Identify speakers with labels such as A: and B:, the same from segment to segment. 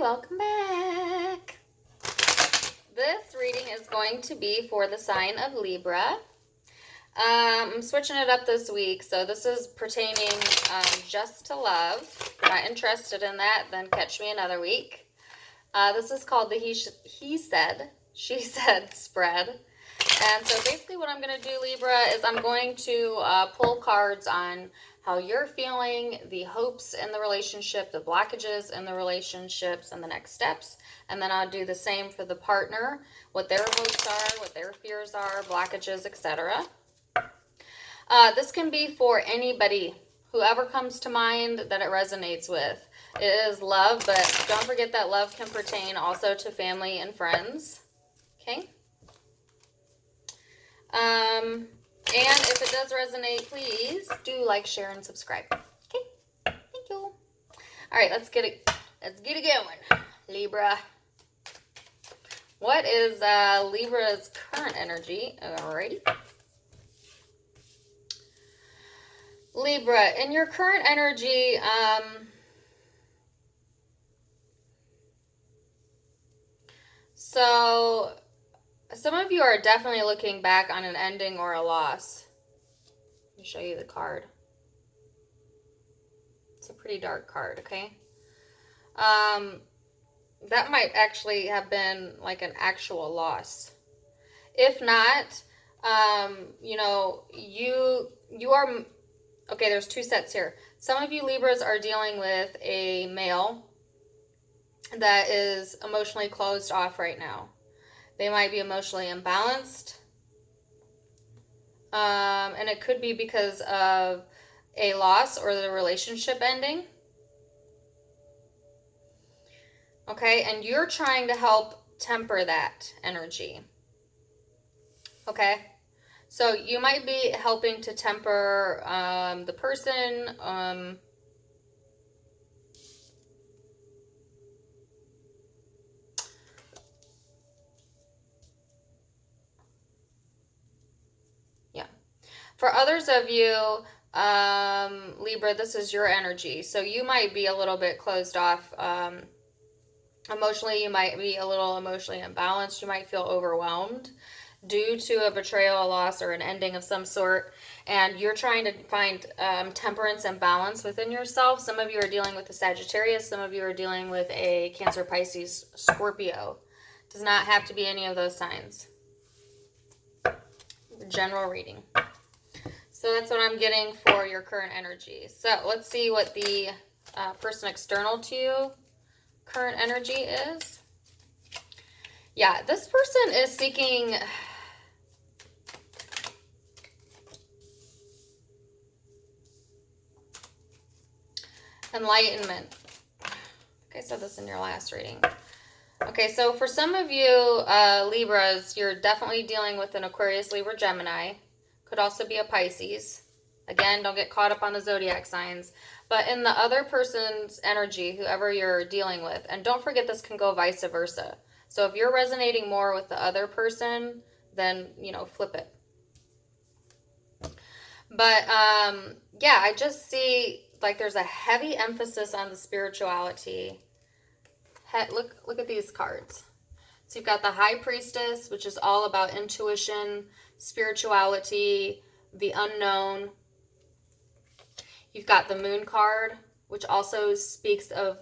A: welcome back. This reading is going to be for the sign of Libra. I'm switching it up this week, so this is pertaining just to love. If you're not interested in that, then catch me another week. This is called the He Said, She Said spread. And so basically what I'm going to do, Libra, is I'm going to pull cards on how you're feeling, the hopes in the relationship, the blockages in the relationships, and the next steps. And then I'll do the same for the partner, what their hopes are, what their fears are, blockages, etc. This can be for anybody, whoever comes to mind that it resonates with. It is love, but don't forget that love can pertain also to family and friends. Okay? And if it does resonate, please do like, share, and subscribe. Okay? Thank you. All right, let's get it going, Libra. What is Libra's current energy? Alrighty. Libra, in your current energy, so some of you are definitely looking back on an ending or a loss. Let me show you the card. It's a pretty dark card, okay? That might actually have been like an actual loss. If not, you know, you are, okay, there's two sets here. Some of you Libras are dealing with a male that is emotionally closed off right now. They might be emotionally imbalanced. And it could be because of a loss or the relationship ending. Okay, and you're trying to help temper that energy. Okay, so you might be helping to temper the person. Yeah. For others of you, Libra, this is your energy. So you might be a little bit closed off. Emotionally, you might be a little emotionally imbalanced. You might feel overwhelmed due to a betrayal, a loss, or an ending of some sort. And you're trying to find temperance and balance within yourself. Some of you are dealing with a Sagittarius. Some of you are dealing with a Cancer, Pisces, Scorpio. Does not have to be any of those signs. General reading. So that's what I'm getting for your current energy. So let's see what the person external to you current energy is. Yeah, this person is seeking enlightenment. Okay, I said this in your last reading. Okay, so for some of you Libras, you're definitely dealing with an Aquarius, Libra, Gemini. Could also be a Pisces. Again, don't get caught up on the zodiac signs. But in the other person's energy, whoever you're dealing with, and don't forget this can go vice versa. So if you're resonating more with the other person, then, you know, flip it. But, yeah, I just see, like, there's a heavy emphasis on the spirituality. Look at these cards. So you've got the High Priestess, which is all about intuition, spirituality, the unknown. You've got the Moon card, which also speaks of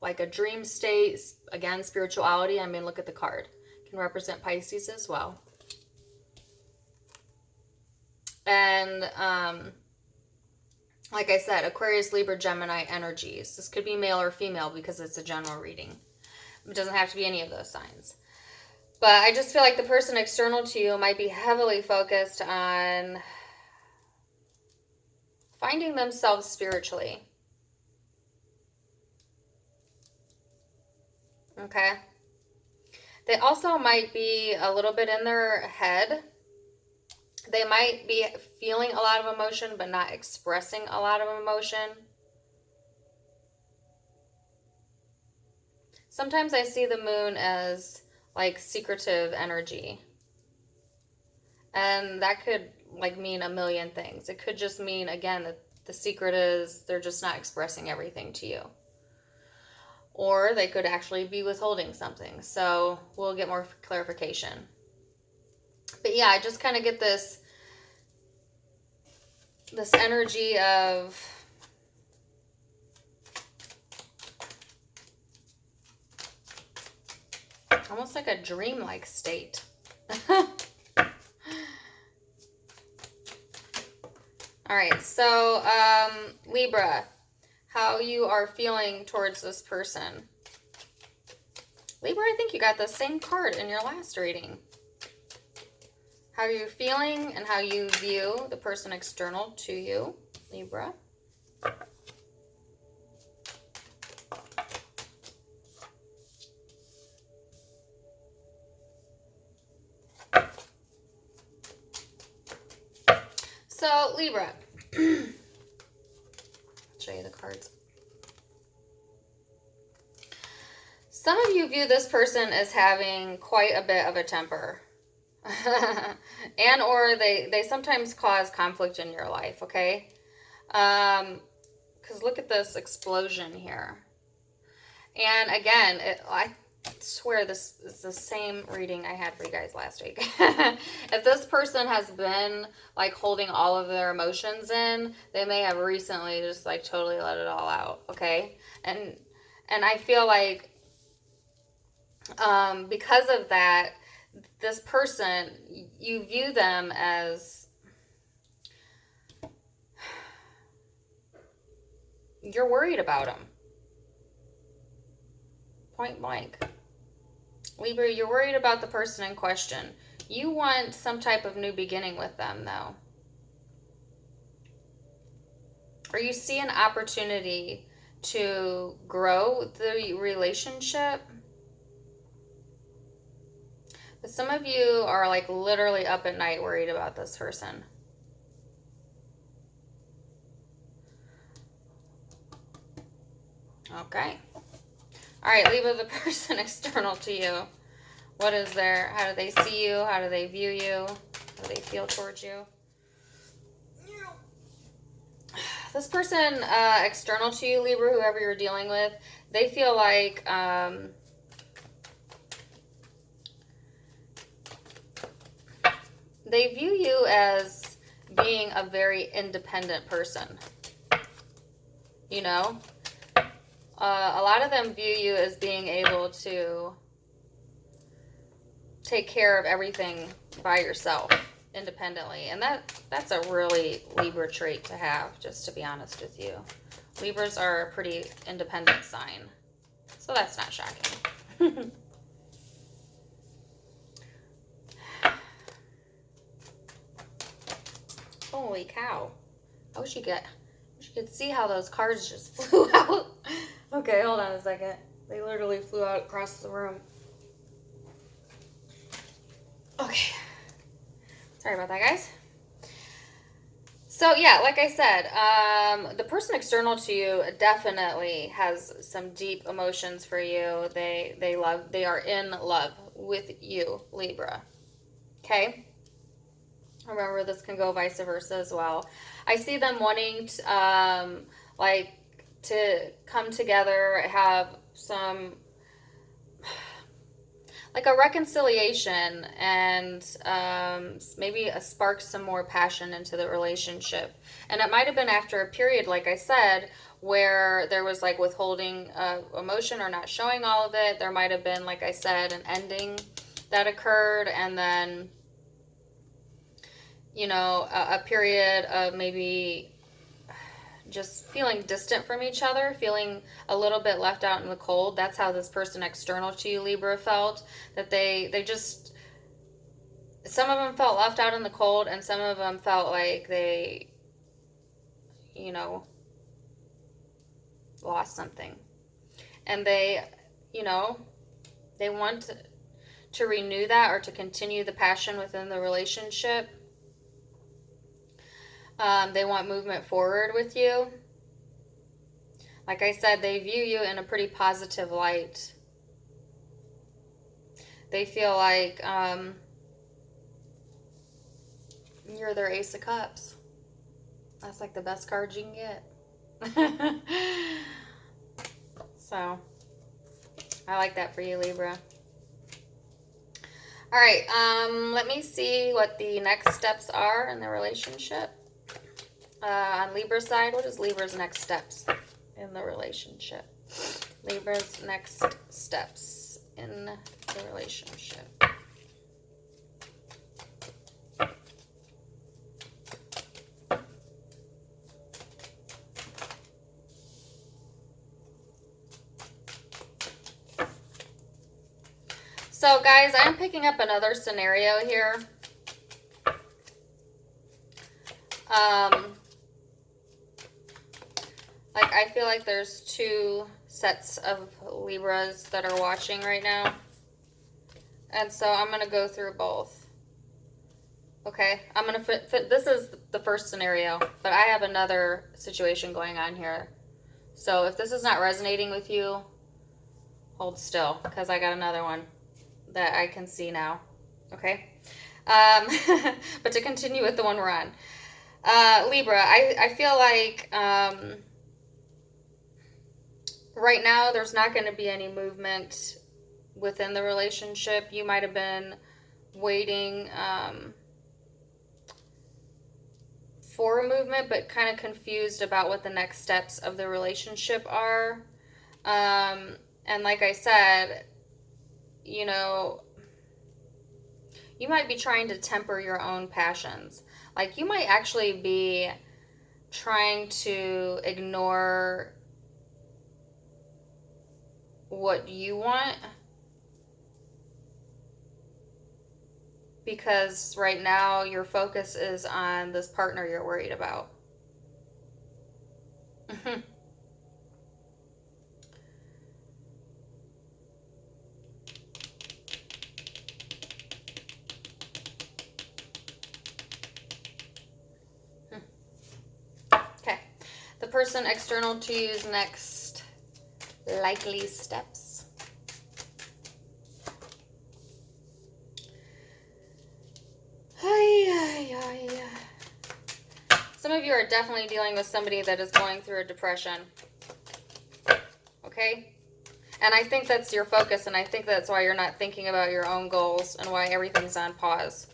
A: like a dream state. Again, spirituality. I mean, look at the card. It can represent Pisces as well. And like I said, Aquarius, Libra, Gemini energies. This could be male or female because it's a general reading. It doesn't have to be any of those signs. But I just feel like the person external to you might be heavily focused on finding themselves spiritually. Okay. They also might be a little bit in their head. They might be feeling a lot of emotion, but not expressing a lot of emotion. Sometimes I see the moon as like secretive energy. And that could like mean a million things. It could just mean, again, that the secret is they're just not expressing everything to you. or they could actually be withholding something. So we'll get more clarification. But yeah, I just kind of get this energy of almost like a dreamlike state. All right, so Libra, how you are feeling towards this person. Libra, I think you got the same card in your last reading. How you're feeling and how you view the person external to you, Libra. So, Libra, show you the cards. Some of you view this person as having quite a bit of a temper. And or they sometimes cause conflict in your life, okay? Because look at this explosion here. And again, I swear this is the same reading I had for you guys last week. If this person has been like holding all of their emotions in, they may have recently just like totally let it all out, okay? And I feel like because of that, this person, you view them as, you're worried about them. Point blank. Libra, you're worried about the person in question. You want some type of new beginning with them, though. Or you see an opportunity to grow the relationship. But some of you are like literally up at night worried about this person. Okay. All right, Libra, the person external to you. What is there? How do they see you? How do they view you? How do they feel towards you? This person external to you, Libra, whoever you're dealing with, they feel like they view you as being a very independent person. You know? A lot of them view you as being able to take care of everything by yourself, independently. And that's a really Libra trait to have, just to be honest with you. Libras are a pretty independent sign. So that's not shocking. Holy cow. I wish you could see how those cards just flew out. Okay, hold on a second. They literally flew out across the room. Okay. Sorry about that, guys. So, yeah, like I said, the person external to you definitely has some deep emotions for you. They are in love with you, Libra. Okay? Remember, this can go vice versa as well. I see them wanting to, to come together, have some, like a reconciliation, and maybe spark some more passion into the relationship. And it might have been after a period, like I said, where there was like withholding emotion or not showing all of it. There might have been, like I said, an ending that occurred, and then, you know, a period of maybe just feeling distant from each other, feeling a little bit left out in the cold. That's how this person external to you, Libra, felt. That they just, some of them felt left out in the cold, and some of them felt like they, you know, lost something. And they, you know, they want to renew that or to continue the passion within the relationship. They want movement forward with you. Like I said, they view you in a pretty positive light. They feel like you're their Ace of Cups. That's like the best card you can get. So, I like that for you, Libra. All right, let me see what the next steps are in the relationship. On Libra's side, what is Libra's next steps in the relationship? Libra's next steps in the relationship. So guys, I'm picking up another scenario here. Like I feel like there's two sets of Libras that are watching right now. And so I'm going to go through both. Okay, I'm going to fit, this is the first scenario, but I have another situation going on here. So if this is not resonating with you, hold still, because I got another one that I can see now. Okay, but to continue with the one we're on. Libra, I feel like right now there's not going to be any movement within the relationship. You might have been waiting for a movement, but kind of confused about what the next steps of the relationship are. And like I said, you know, you might be trying to temper your own passions. Like you might actually be trying to ignore what you want because right now your focus is on this partner you're worried about. Okay. The person external to you's next likely steps. Some of you are definitely dealing with somebody that is going through a depression. Okay? And I think that's your focus, and I think that's why you're not thinking about your own goals and why everything's on pause.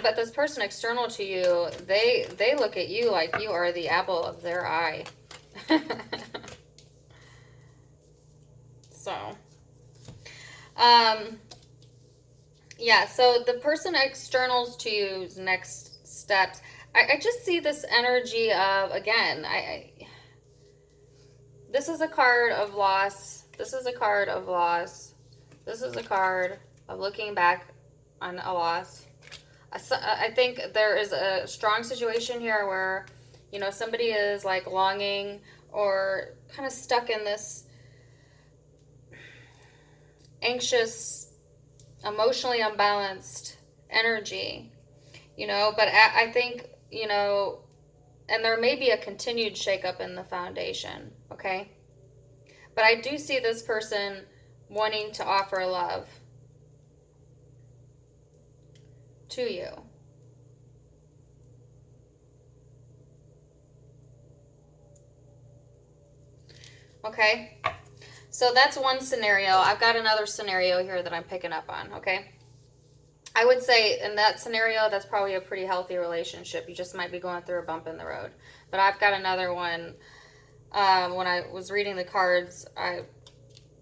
A: But this person external to you, they look at you like you are the apple of their eye. So, yeah, so the person externals to you's next steps. I just see this energy of, again, this is a card of loss. This is a card of loss. This is a card of looking back on a loss. I think there is a strong situation here where, you know, somebody is like longing or kind of stuck in this anxious, emotionally unbalanced energy, you know, but I think, you know, and there may be a continued shakeup in the foundation, okay? But I do see this person wanting to offer love to you. Okay? So that's one scenario. I've got another scenario here that I'm picking up on, okay? I would say in that scenario, that's probably a pretty healthy relationship. You just might be going through a bump in the road. But I've got another one. When I was reading the cards,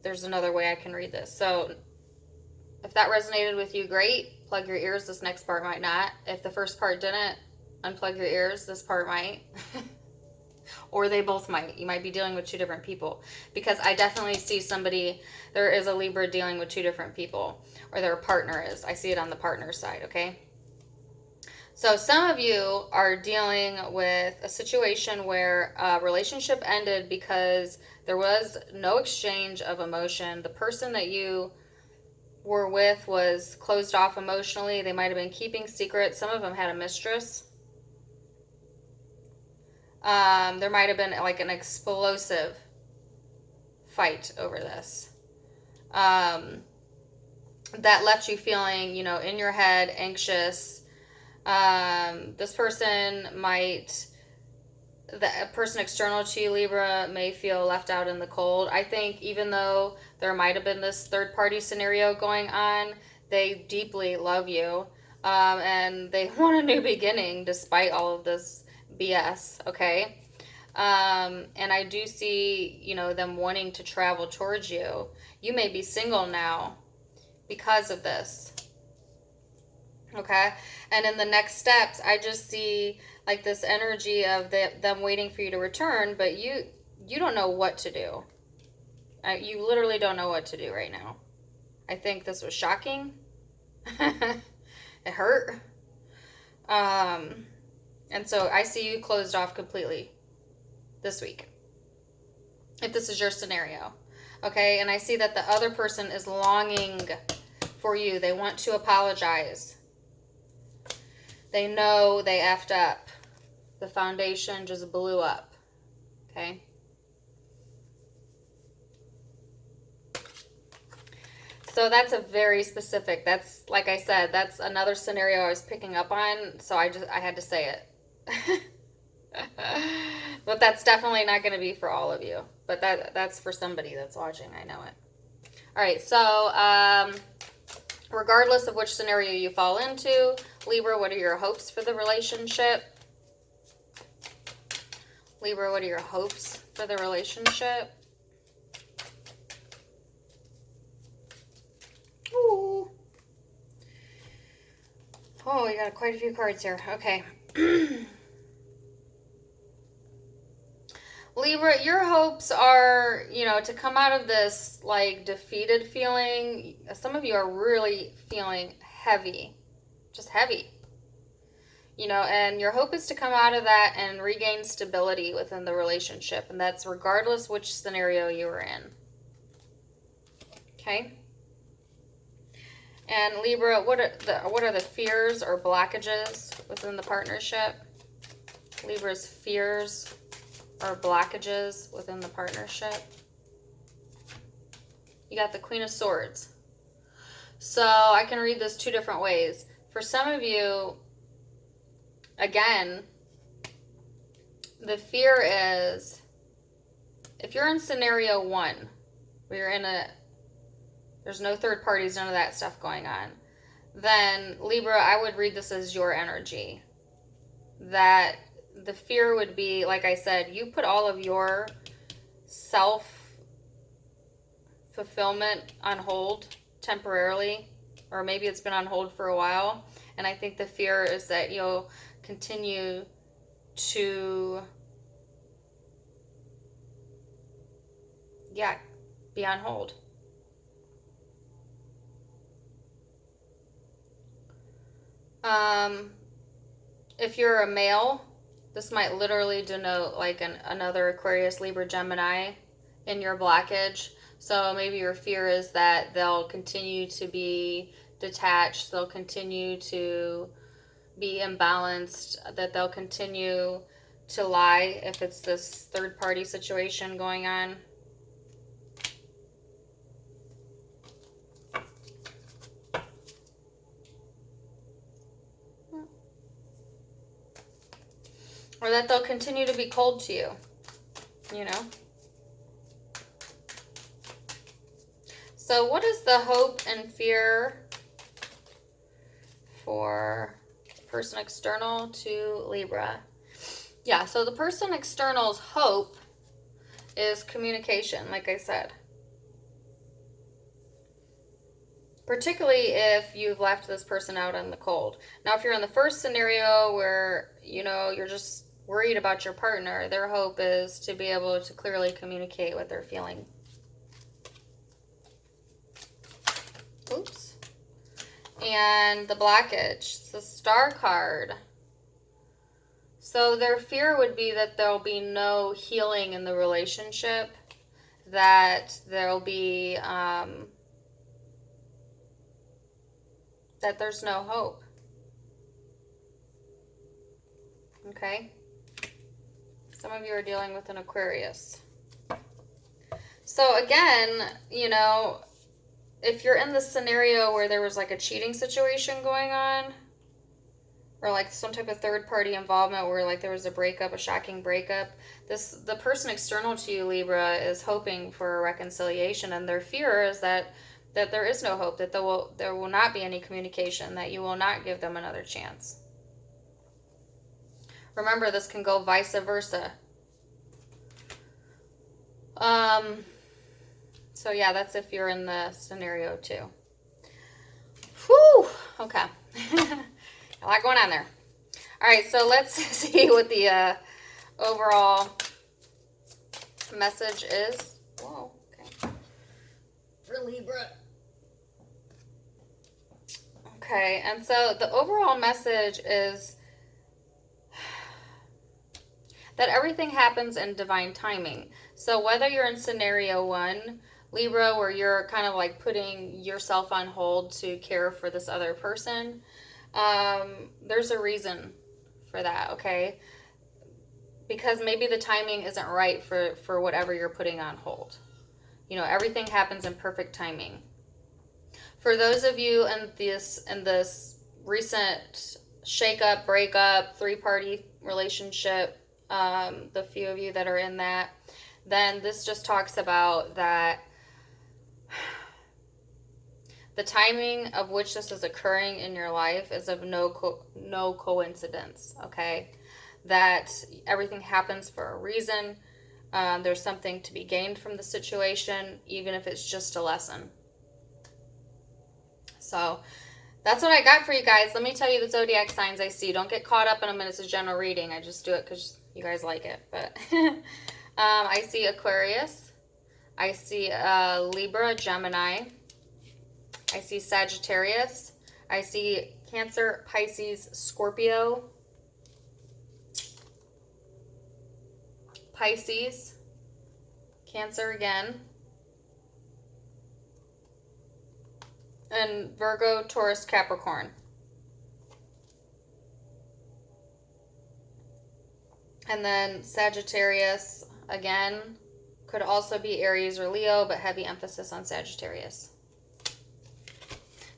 A: there's another way I can read this. So if that resonated with you, great. Plug your ears. This next part might not. If the first part didn't, unplug your ears. This part might. Or they both might. You might be dealing with two different people. Because I definitely see somebody, there is a Libra dealing with two different people. Or their partner is. I see it on the partner side, okay? So some of you are dealing with a situation where a relationship ended because there was no exchange of emotion. The person that you were with was closed off emotionally. They might have been keeping secrets. Some of them had a mistress. There might have been like an explosive fight over this. That left you feeling, you know, in your head, anxious. This person might the person external to you, Libra, may feel left out in the cold. I think even though there might have been this third party scenario going on, they deeply love you, and they want a new beginning despite all of this BS, okay? And I do see, you know, them wanting to travel towards you. You may be single now because of this, okay? And in the next steps, I just see like this energy of them waiting for you to return, but you don't know what to do. You literally don't know what to do right now. I think this was shocking. It hurt. And so I see you closed off completely this week, if this is your scenario. Okay, and I see that the other person is longing for you. They want to apologize. They know they effed up. The foundation just blew up. Okay? So that's a very specific, that's, like I said, that's another scenario I was picking up on, so I had to say it. But that's definitely not going to be for all of you. But that's for somebody that's watching, I know it. All right, so regardless of which scenario you fall into, Libra, what are your hopes for the relationship? Libra, what are your hopes for the relationship? Ooh. Oh, we got quite a few cards here. Okay. Libra, your hopes are, you know, to come out of this, like, defeated feeling. Some of you are really feeling heavy. Just heavy. You know, and your hope is to come out of that and regain stability within the relationship. And that's regardless which scenario you were in. Okay? And Libra, what are the fears or blockages within the partnership? Libra's fears or blockages within the partnership. You got the Queen of Swords. So I can read this two different ways. For some of you, again, the fear is, if you're in scenario 1, where you're in there's no third parties, none of that stuff going on, then Libra, I would read this as your energy. That the fear would be, like I said, you put all of your self-fulfillment on hold temporarily, or maybe it's been on hold for a while. And I think the fear is that you'll continue to, be on hold. If you're a male, this might literally denote like another Aquarius, Libra, Gemini in your blockage. So maybe your fear is that they'll continue to be detached, they'll continue to be imbalanced, that they'll continue to lie if it's this third party situation going on. Or that they'll continue to be cold to you, you know. So what is the hope and fear for person external to Libra? Yeah, so the person external's hope is communication, like I said. Particularly if you've left this person out in the cold. Now, if you're in the first scenario where, you know, you're just worried about your partner, their hope is to be able to clearly communicate what they're feeling. Oops. And the blockage, the Star card. So their fear would be that there'll be no healing in the relationship, that there'll be, that there's no hope. Okay? Some of you are dealing with an Aquarius. So again, you know, if you're in this scenario where there was like a cheating situation going on, or like some type of third party involvement where like there was a breakup, a shocking breakup. The person external to you, Libra, is hoping for a reconciliation, and their fear is that there is no hope, that there will not be any communication, that you will not give them another chance. Remember, this can go vice versa. So yeah, that's if you're in the scenario too. Whew, okay. A lot going on there. All right, so let's see what the overall message is. Whoa, okay. For Libra. Okay, and so the overall message is that everything happens in divine timing. So whether you're in scenario 1, Libra, where you're kind of like putting yourself on hold to care for this other person, there's a reason for that, okay? Because maybe the timing isn't right for whatever you're putting on hold. You know, everything happens in perfect timing. For those of you in this recent shakeup, breakup, 3-party relationship, the few of you that are in that, then this just talks about that the timing of which this is occurring in your life is of no coincidence, okay? That everything happens for a reason. There's something to be gained from the situation, even if it's just a lesson. So that's what I got for you guys. Let me tell you the zodiac signs I see. Don't get caught up in them, and it's a general reading. I just do it because you guys like it. But I see Aquarius. I see Libra, Gemini. I see Sagittarius. I see Cancer, Pisces, Scorpio. Pisces. Cancer again. And Virgo, Taurus, Capricorn. And then Sagittarius, again, could also be Aries or Leo, but heavy emphasis on Sagittarius.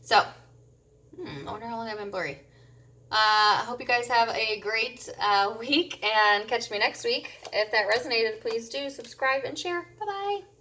A: So, I wonder how long I've been blurry. I hope you guys have a great week, and catch me next week. If that resonated, please do subscribe and share. Bye-bye.